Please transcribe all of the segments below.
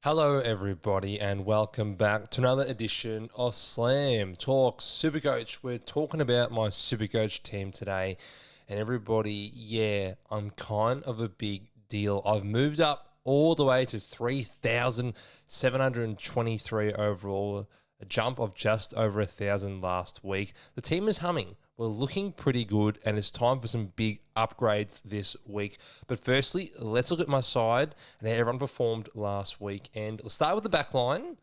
Hello, everybody, and welcome back to another edition of Slam Talk SuperCoach. We're talking about my SuperCoach team today, and everybody, I'm kind of a big deal. I've moved up all the way to 3,723 overall, a jump of just over 1,000 last week. The team is humming. We're looking pretty good, and it's time for some big upgrades this week. But firstly, let's look at my side and how everyone performed last week. And let's start with the back line.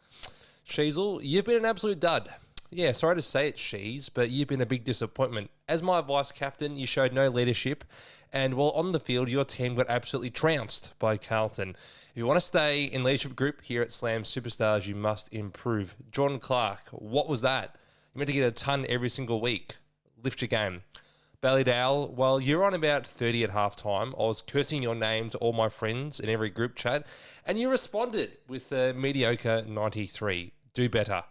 Sheezel, you've been an absolute dud. Yeah, sorry to say it, Sheez, but you've been a big disappointment. As my vice captain, you showed no leadership, and while on the field, your team got absolutely trounced by Carlton. If you want to stay in leadership group here at Slam Superstars, you must improve. Jordan Clark, what was that? You meant to get a ton every single week. Lift your game. Ballydale, well, you're on about 30 at halftime. I was cursing your name to all my friends in every group chat, and you responded with a mediocre 93. Do better.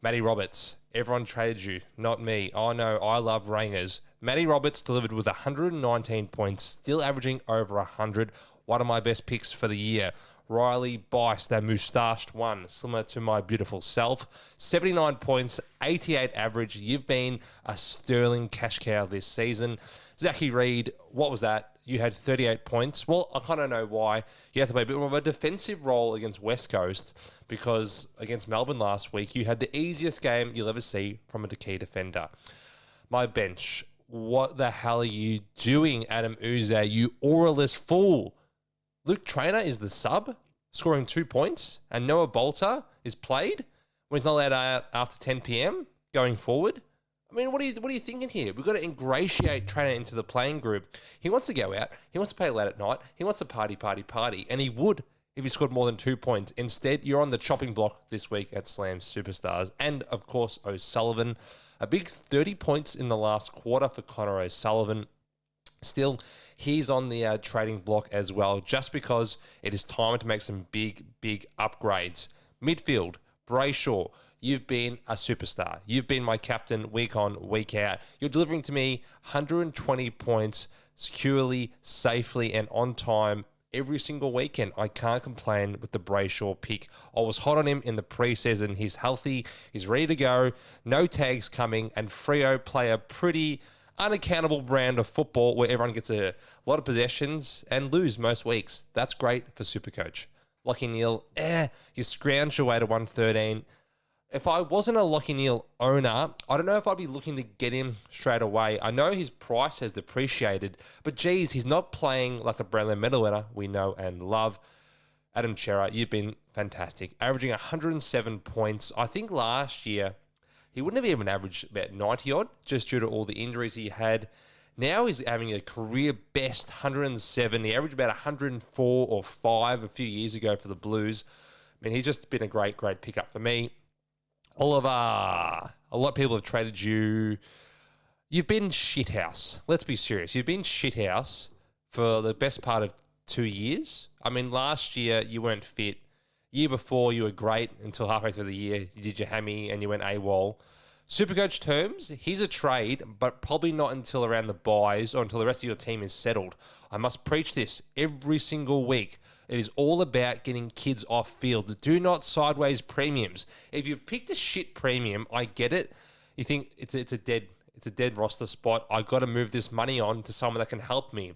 Matty Roberts, everyone traded you, not me. Oh no, I love Rangers. Matty Roberts delivered with 119 points, still averaging over 100. One of my best picks for the year. Riley Bice, that moustached one, similar to my beautiful self. 79 points, 88 average. You've been a sterling cash cow this season. Zachy Reid, what was that? You had 38 points. Well, I kind of know why. You have to play a bit more of a defensive role against West Coast because against Melbourne last week, you had the easiest game you'll ever see from a key defender. My bench, what the hell are you doing, Adam Uze, you auraless fool? Luke Traynor is the sub, scoring 2 points, and Noah Bolter is played when he's not allowed out after 10 p.m. going forward. I mean, what are you thinking here? We've got to ingratiate Traynor into the playing group. He wants to go out. He wants to play late at night. He wants to party. And he would if he scored more than 2 points. Instead, you're on the chopping block this week at Slam Superstars. And, of course, O'Sullivan. A big 30 points in the last quarter for Connor O'Sullivan. Still, he's on the trading block as well, just because it is time to make some big upgrades. Midfield, Brayshaw, you've been a superstar. You've been my captain week on, week out. You're delivering to me 120 points securely, safely, and on time every single weekend. I can't complain with the Brayshaw pick. I was hot on him in the preseason. He's healthy. He's ready to go. No tags coming. And Freo play a pretty unaccountable brand of football where everyone gets a lot of possessions and lose most weeks. That's great for Supercoach. Lockie Neal, you scrounge your way to 113. If I wasn't a Lockie Neal owner, I don't know if I'd be looking to get him straight away. I know his price has depreciated, but geez, he's not playing like a Brownlow medal winner we know and love. Adam Chera, you've been fantastic, averaging 107 points. I think last year he wouldn't have even averaged about 90 odd, just due to all the injuries he had. Now he's having a career best 107. He averaged about 104 or 5 a few years ago for the Blues. I mean, he's just been a great pickup for me. Oliver, a lot of people have traded you. You've been shithouse. Let's be serious. You've been shithouse for the best part of 2 years. I mean, last year you weren't fit. Year before, you were great until halfway through the year. You did your hammy and you went AWOL. Supercoach terms, he's a trade, but probably not until around the buys or until the rest of your team is settled. I must preach this every single week. It is all about getting kids off field. Do not sideways premiums. If you've picked a shit premium, I get it. You think it's a dead roster spot. I got to move this money on to someone that can help me.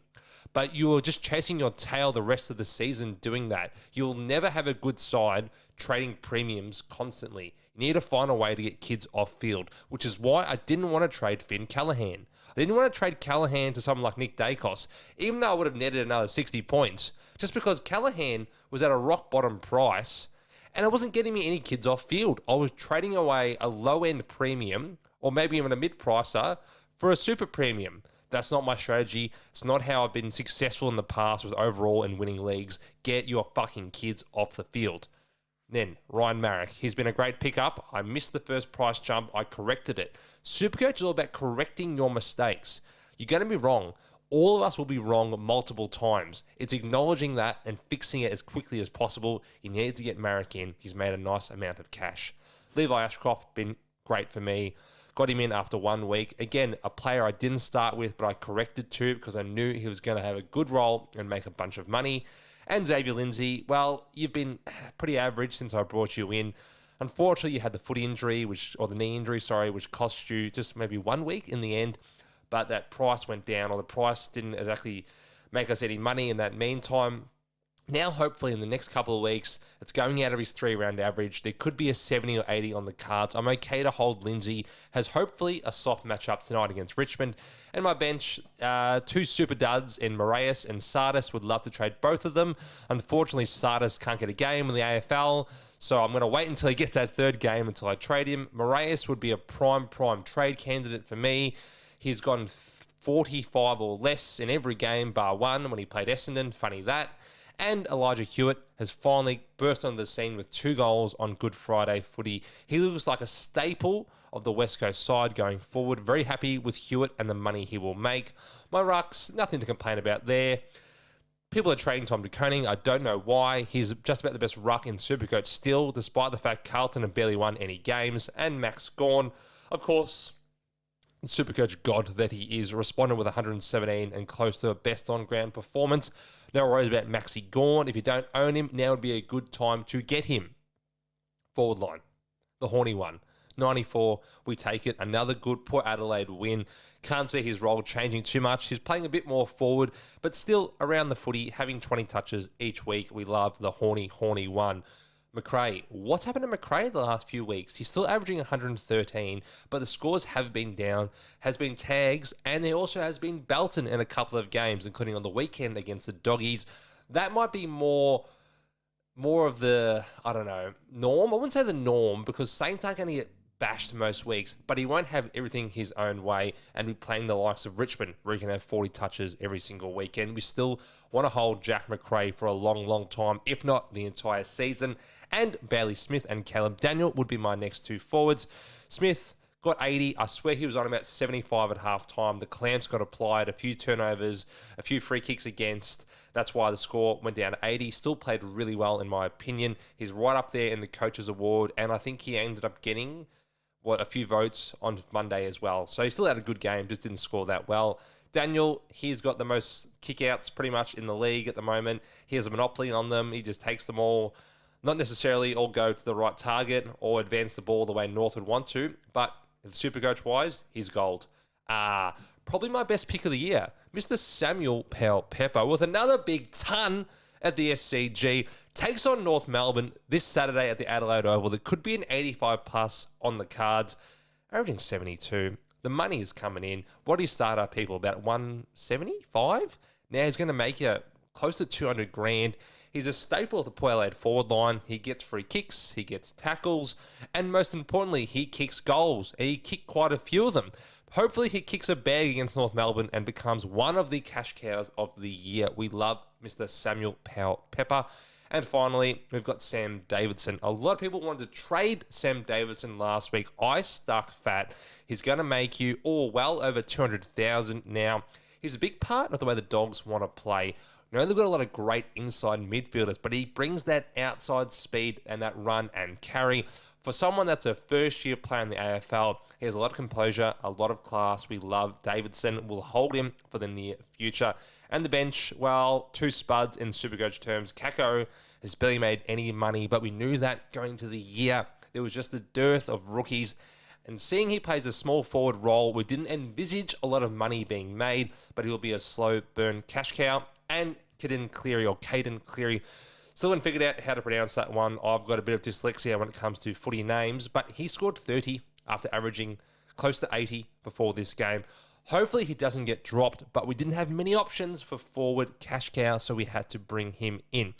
But you are just chasing your tail the rest of the season doing that. You'll never have a good side trading premiums constantly. You need to find a way to get kids off field, which is why I didn't want to trade Finn Callahan. I didn't want to trade Callahan to someone like Nick Dacos, even though I would have netted another 60 points, just because Callahan was at a rock bottom price and it wasn't getting me any kids off field. I was trading away a low-end premium or maybe even a mid-pricer for a super premium. That's not my strategy. It's not how I've been successful in the past with overall and winning leagues. Get your fucking kids off the field. Then, Ryan Marek. He's been a great pickup. I missed the first price jump. I corrected it. Supercoach is all about correcting your mistakes. You're going to be wrong. All of us will be wrong multiple times. It's acknowledging that and fixing it as quickly as possible. You need to get Marek in. He's made a nice amount of cash. Levi Ashcroft, been great for me. Got him in after 1 week. Again, a player I didn't start with, but I corrected to because I knew he was going to have a good role and make a bunch of money. And Xavier Lindsay, well, you've been pretty average since I brought you in. Unfortunately, you had the foot injury, or the knee injury, sorry, which cost you just maybe 1 week in the end. But that price went down, or the price didn't exactly make us any money in that meantime. Now, hopefully, in the next couple of weeks, it's going out of his 3-round average. There could be a 70 or 80 on the cards. I'm okay to hold Lindsay. Has hopefully a soft matchup tonight against Richmond. And my bench, 2 super duds in Moraes and Sardis. Would love to trade both of them. Unfortunately, Sardis can't get a game in the AFL, so I'm going to wait until he gets that 3rd game until I trade him. Moraes would be a prime trade candidate for me. He's gone 45 or less in every game, bar one when he played Essendon. Funny that. And Elijah Hewitt has finally burst onto the scene with 2 goals on Good Friday footy. He looks like a staple of the West Coast side going forward. Very happy with Hewitt and the money he will make. My rucks, nothing to complain about there. People are trading Tom De Koning. I don't know why. He's just about the best ruck in SuperCoach still, despite the fact Carlton have barely won any games. And Max Gawn, of course, SuperCoach god that he is, responded with 117 and close to a best on ground performance. No worries about Maxi Gawn. If you don't own him, now would be a good time to get him. Forward line, the horny one. 94, we take it. Another good Port Adelaide win. Can't see his role changing too much. He's playing a bit more forward, but still around the footy, having 20 touches each week. We love the horny one. McRae. What's happened to McRae the last few weeks? He's still averaging 113, but the scores have been down, has been tags, and there also has been Belton in a couple of games, including on the weekend against the Doggies. That might be more of the, I don't know, norm. I wouldn't say the norm, because Saints aren't going to get bashed most weeks, but he won't have everything his own way and be playing the likes of Richmond, where he can have 40 touches every single weekend. We still want to hold Jack McRae for a long time, if not the entire season. And Bailey Smith and Caleb Daniel would be my next 2 forwards. Smith got 80. I swear he was on about 75 at halftime. The clamps got applied, a few turnovers, a few free kicks against. That's why the score went down to 80. Still played really well, in my opinion. He's right up there in the coach's award, and I think he ended up getting a few votes on Monday as well. So he still had a good game, just didn't score that well. Daniel, he's got the most kickouts pretty much in the league at the moment. He has a monopoly on them. He just takes them all. Not necessarily all go to the right target or advance the ball the way North would want to, but SuperCoach-wise, he's gold. Probably my best pick of the year, Mr. Samuel Powell-Pepper, with another big ton at the SCG, takes on North Melbourne this Saturday at the Adelaide Oval. There could be an 85 plus on the cards, averaging 72. The money is coming in. What do you start up, people? About 175? Now he's going to make you close to 200 grand. He's a staple of the Port Adelaide forward line. He gets free kicks, he gets tackles, and most importantly, he kicks goals. He kicked quite a few of them. Hopefully he kicks a bag against North Melbourne and becomes one of the cash cows of the year. We love Mr. Samuel Powell-Pepper. And finally, we've got Sam Davidson. A lot of people wanted to trade Sam Davidson last week. I stuck fat. He's going to make you well over 200,000 now. He's a big part of the way the Dogs want to play. You know, they've got a lot of great inside midfielders, but he brings that outside speed and that run and carry. For someone that's a first-year player in the AFL, he has a lot of composure, a lot of class. We love Davidson. We'll hold him for the near future. And the bench, well, 2 spuds in SuperCoach terms. Kako has barely made any money, but we knew that going into the year. There was just a dearth of rookies. And seeing he plays a small forward role, we didn't envisage a lot of money being made, but he'll be a slow burn cash cow. And Caden Cleary, still haven't figured out how to pronounce that one. I've got a bit of dyslexia when it comes to footy names, but he scored 30 after averaging close to 80 before this game. Hopefully he doesn't get dropped, but we didn't have many options for forward cash cow, so we had to bring him in.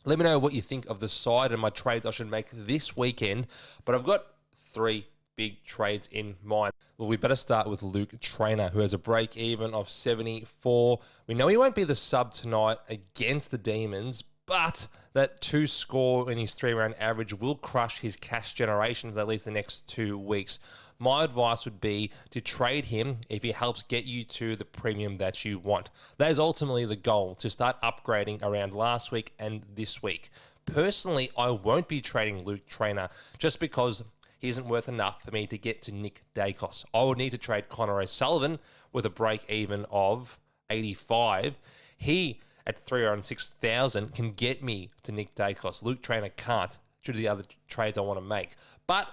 Let me know what you think of the side and my trades I should make this weekend, but I've got 3 big trades in mind. Well, we better start with Luke Trainer, who has a break even of 74. We know he won't be the sub tonight against the Demons, but that 2 score in his 3-round average will crush his cash generation for at least the next 2 weeks. My advice would be to trade him if he helps get you to the premium that you want. That is ultimately the goal, to start upgrading around last week and this week. Personally, I won't be trading Luke Trainer just because he isn't worth enough for me to get to Nick Dacos. I would need to trade Connor O'Sullivan with a break even of 85. He at 306,000 can get me to Nick Dacos. Luke Trainer can't due to the other trades I want to make. But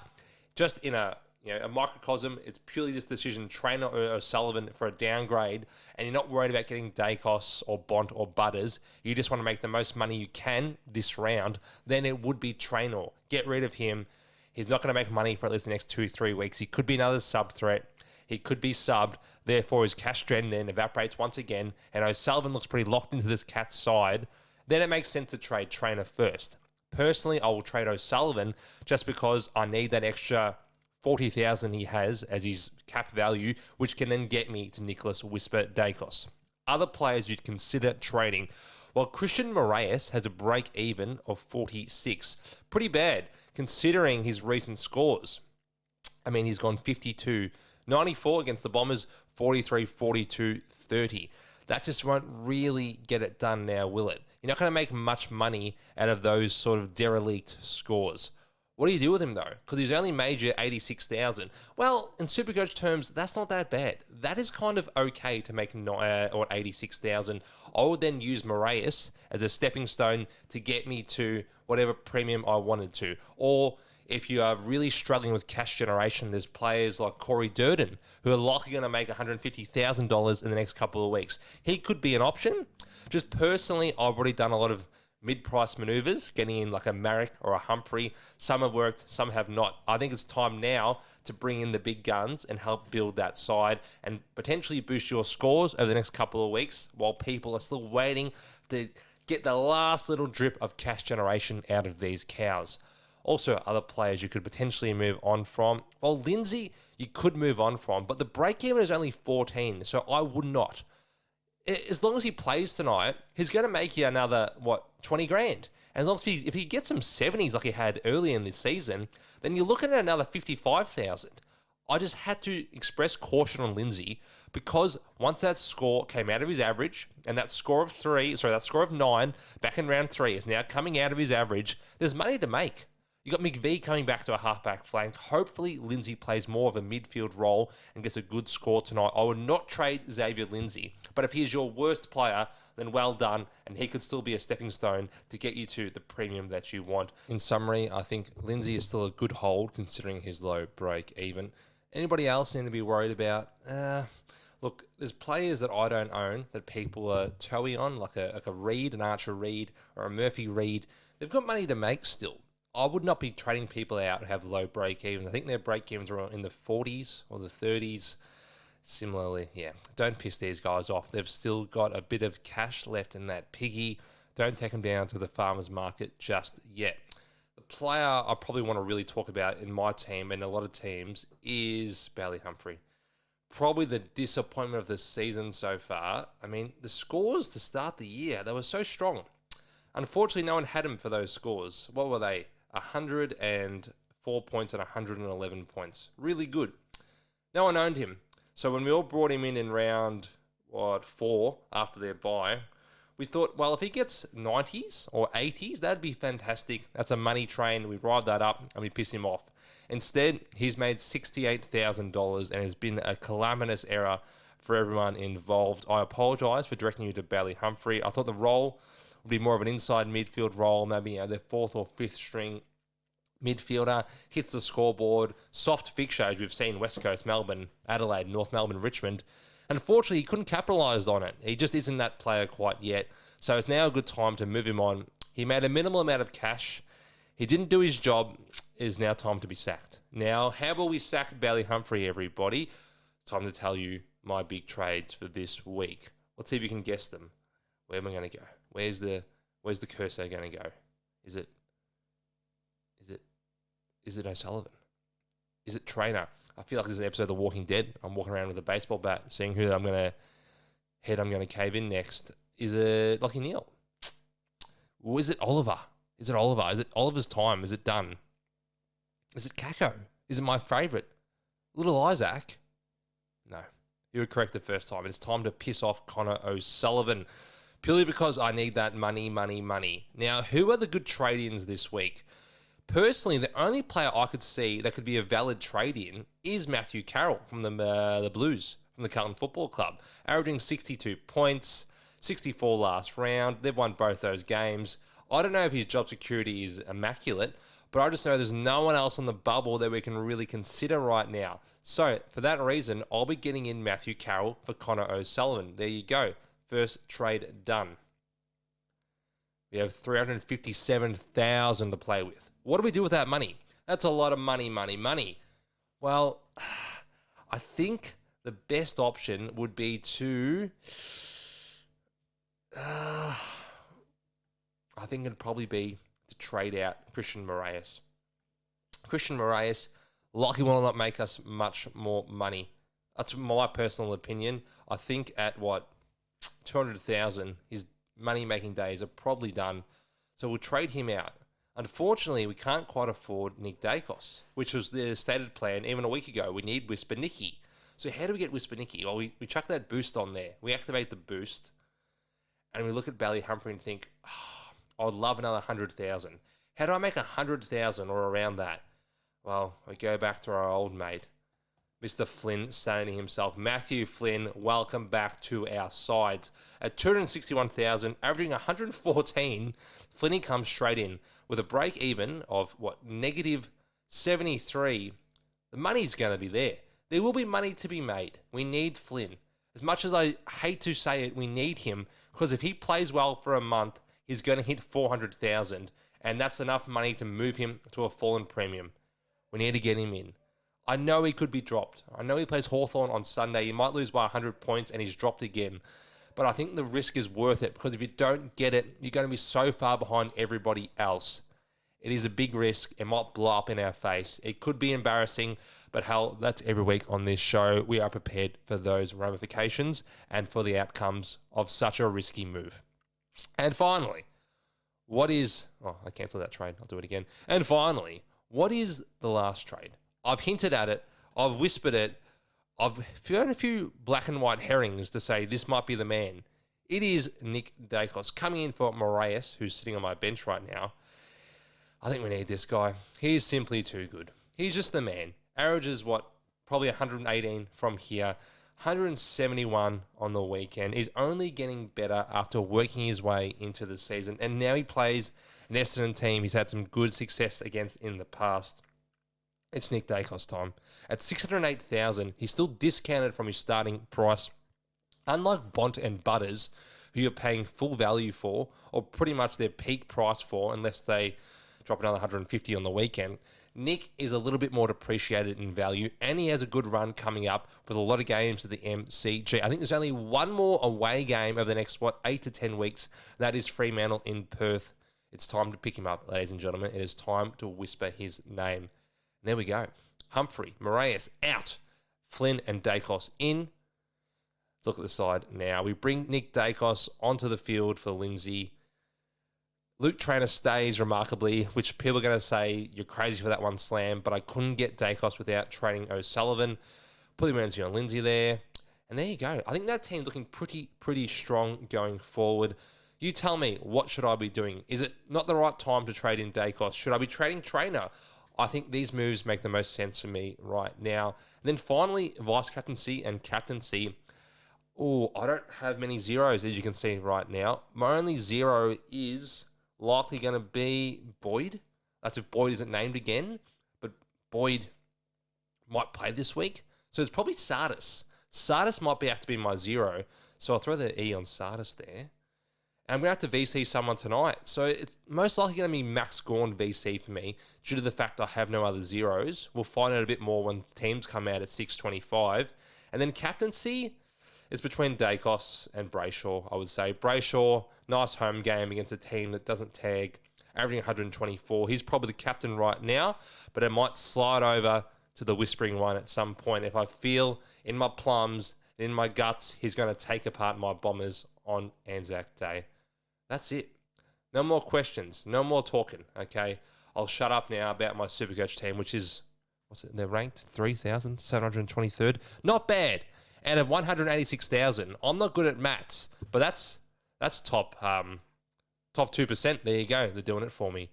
just in a microcosm, it's purely this decision, Trainer or O'Sullivan for a downgrade, and you're not worried about getting Dacos or Bont or Butters. You just want to make the most money you can this round. Then it would be Trainer. Get rid of him. He's not going to make money for at least the next 2-3 weeks. He could be another sub threat. He could be subbed. Therefore, his cash gen then evaporates once again. And O'Sullivan looks pretty locked into this Cat's side. Then it makes sense to trade Trainer first. Personally, I will trade O'Sullivan just because I need that extra 40,000 he has as his cap value, which can then get me to Nicholas Whisper Dacos. Other players you'd consider trading. Well, Christian Moraes has a break even of 46. Pretty bad considering his recent scores. I mean, he's gone 52, 94 against the Bombers, 43, 42, 30. That just won't really get it done now, will it? You're not going to make much money out of those sort of derelict scores. What do you do with him, though? Because he's only made you 86,000. Well, in SuperCoach terms, that's not that bad. That is kind of okay to make 86,000. I would then use Moraes as a stepping stone to get me to whatever premium I wanted to. Or if you are really struggling with cash generation, there's players like Corey Durden who are likely going to make $150,000 in the next couple of weeks. He could be an option. Just personally, I've already done a lot of mid-price maneuvers, getting in like a Marek or a Humphrey. Some have worked, some have not. I think it's time now to bring in the big guns and help build that side and potentially boost your scores over the next couple of weeks while people are still waiting to get the last little drip of cash generation out of these cows. Also, other players you could potentially move on from. Well, Lindsay, you could move on from, but the break-even is only 14, so I would not. As long as he plays tonight, he's going to make you another, 20 grand. And as long as if he gets some 70s like he had early in this season, then you're looking at another 55,000. I just had to express caution on Lindsay because once that score came out of his average, and that score of 9 back in round 3 is now coming out of his average, there's money to make. You got McVee coming back to a halfback flank. Hopefully, Lindsay plays more of a midfield role and gets a good score tonight. I would not trade Xavier Lindsay, but if he is your worst player, then well done, and he could still be a stepping stone to get you to the premium that you want. In summary, I think Lindsay is still a good hold considering his low break even. Anybody else need to be worried about? Look, there's players that I don't own that people are toey on, like a Reed, an Archer Reed, or a Murphy Reed. They've got money to make still. I would not be trading people out who have low break-evens. I think their break-evens are in the 40s or the 30s. Similarly, yeah, don't piss these guys off. They've still got a bit of cash left in that piggy. Don't take them down to the farmer's market just yet. The player I probably want to really talk about in my team and a lot of teams is Bailey Humphrey. Probably the disappointment of the season so far. I mean, the scores to start the year, they were so strong. Unfortunately, no one had him for those scores. What were they? 104 points and 111 points. Really good. No one owned him. So when we all brought him in round, 4 after their bye, we thought, well, if he gets 90s or 80s, that'd be fantastic. That's a money train. We ride that up and we piss him off. Instead, he's made $68,000 and has been a calamitous error for everyone involved. I apologise for directing you to Bailey Humphrey. I thought the role would be more of an inside midfield role, maybe their 4th or 5th string midfielder, hits the scoreboard, soft fixture as we've seen West Coast, Melbourne, Adelaide, North Melbourne, Richmond. Unfortunately, he couldn't capitalise on it. He just isn't that player quite yet. So it's now a good time to move him on. He made a minimal amount of cash. He didn't do his job. It is now time to be sacked. Now, how will we sack Bailey Humphrey, everybody? It's time to tell you my big trades for this week. Let's see if you can guess them. Where am I going to go? Where's the cursor going to go? Is it O'Sullivan? Is it Trainer? I feel like this is an episode of The Walking Dead. I'm walking around with a baseball bat, seeing who I'm going to cave in next. Is it Lachie Neale? Or is it Oliver? Is it Oliver's time? Is it done? Is it Kako? Is it my favourite? Little Isaac? No. You were correct the first time. It's time to piss off Connor O'Sullivan. Purely because I need that money. Now, who are the good trade-ins this week? Personally, the only player I could see that could be a valid trade-in is Matthew Carroll from the Blues, from the Carlton Football Club, averaging 62 points, 64 last round. They've won both those games. I don't know if his job security is immaculate, but I just know there's no one else on the bubble that we can really consider right now. So, for that reason, I'll be getting in Matthew Carroll for Connor O'Sullivan. There you go. First trade done. We have $357,000 to play with. What do we do with that money? That's a lot of money. Well, I think the best option would be to... I think it'd probably be to trade out Christian Moraes. Christian Moraes, likely will not make us much more money. That's my personal opinion. I think at 200,000, his money-making days are probably done. So we'll trade him out. Unfortunately, we can't quite afford Nick Dacos, which was the stated plan even a week ago. We need Whisper Nicky. So how do we get Whisper Nicky? Well, we chuck that boost on there. We activate the boost, and we look at Bailey Humphrey and think, I'd love another 100,000. How do I make 100,000 or around that? Well, we go back to our old mate, Mr. Flynn, saying to himself, Matthew Flynn, welcome back to our sides. At 261,000, averaging 114, Flinny comes straight in with a break even of negative 73. The money's going to be there. There will be money to be made. We need Flynn. As much as I hate to say it, we need him, because if he plays well for a month, he's going to hit 400,000, and that's enough money to move him to a fallen premium. We need to get him in. I know he could be dropped. I know he plays Hawthorn on Sunday. He might lose by 100 points and he's dropped again. But I think the risk is worth it, because if you don't get it, you're going to be so far behind everybody else. It is a big risk. It might blow up in our face. It could be embarrassing, but hell, that's every week on this show. We are prepared for those ramifications and for the outcomes of such a risky move. And finally, I cancelled that trade. I'll do it again. And finally, what is the last trade? I've hinted at it. I've whispered it. I've found a few black and white herrings to say this might be the man. It is Nick Dacos coming in for Moraes, who's sitting on my bench right now. I think we need this guy. He's simply too good. He's just the man. Averages probably 118 from here, 171 on the weekend. He's only getting better after working his way into the season, and now he plays an Essendon team he's had some good success against in the past. It's Nick Dacos time. At 608,000, he's still discounted from his starting price. Unlike Bont and Butters, who you're paying full value for, or pretty much their peak price for, unless they drop another 150 on the weekend, Nick is a little bit more depreciated in value, and he has a good run coming up with a lot of games at the MCG. I think there's only one more away game over the next, 8 to 10 weeks. That is Fremantle in Perth. It's time to pick him up, ladies and gentlemen. It is time to whisper his name. And there we go. Humphrey, Moraes out. Flynn and Dacos in. Let's look at the side now. We bring Nick Dacos onto the field for Lindsay. Luke Traynor stays remarkably, which people are going to say, you're crazy for that one, Slam, but I couldn't get Dacos without trading O'Sullivan. Put him on Lindsay there. And there you go. I think that team's looking pretty strong going forward. You tell me, what should I be doing? Is it not the right time to trade in Dacos? Should I be trading Traynor? I think these moves make the most sense for me right now. And then finally, vice-captaincy and captaincy. Oh, I don't have many zeros, as you can see right now. My only zero is likely going to be Boyd. That's if Boyd isn't named again. But Boyd might play this week. So it's probably Sardis. Sardis might have to be my zero. So I'll throw the E on Sardis there. And I'm going to have to VC someone tonight. So it's most likely going to be Max Gawn VC for me, due to the fact I have no other zeros. We'll find out a bit more when teams come out at 6:25. And then captaincy is between Dacos and Brayshaw, I would say. Brayshaw, nice home game against a team that doesn't tag, averaging 124. He's probably the captain right now, but it might slide over to the whispering one at some point if I feel in my plums, in my guts, he's going to take apart my Bombers on Anzac Day. That's it. No more questions. No more talking, okay? I'll shut up now about my SuperCoach team, which is, they're ranked 3,723rd. Not bad. Out of 186,000. I'm not good at maths, but that's top 2%. There you go. They're doing it for me.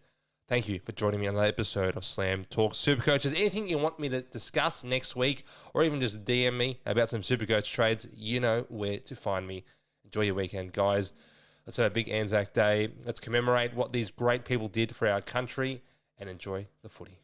Thank you for joining me on another episode of Slam Talk SuperCoach. Is anything you want me to discuss next week, or even just DM me about some SuperCoach trades, you know where to find me. Enjoy your weekend, guys. Let's have a big Anzac Day. Let's commemorate what these great people did for our country and enjoy the footy.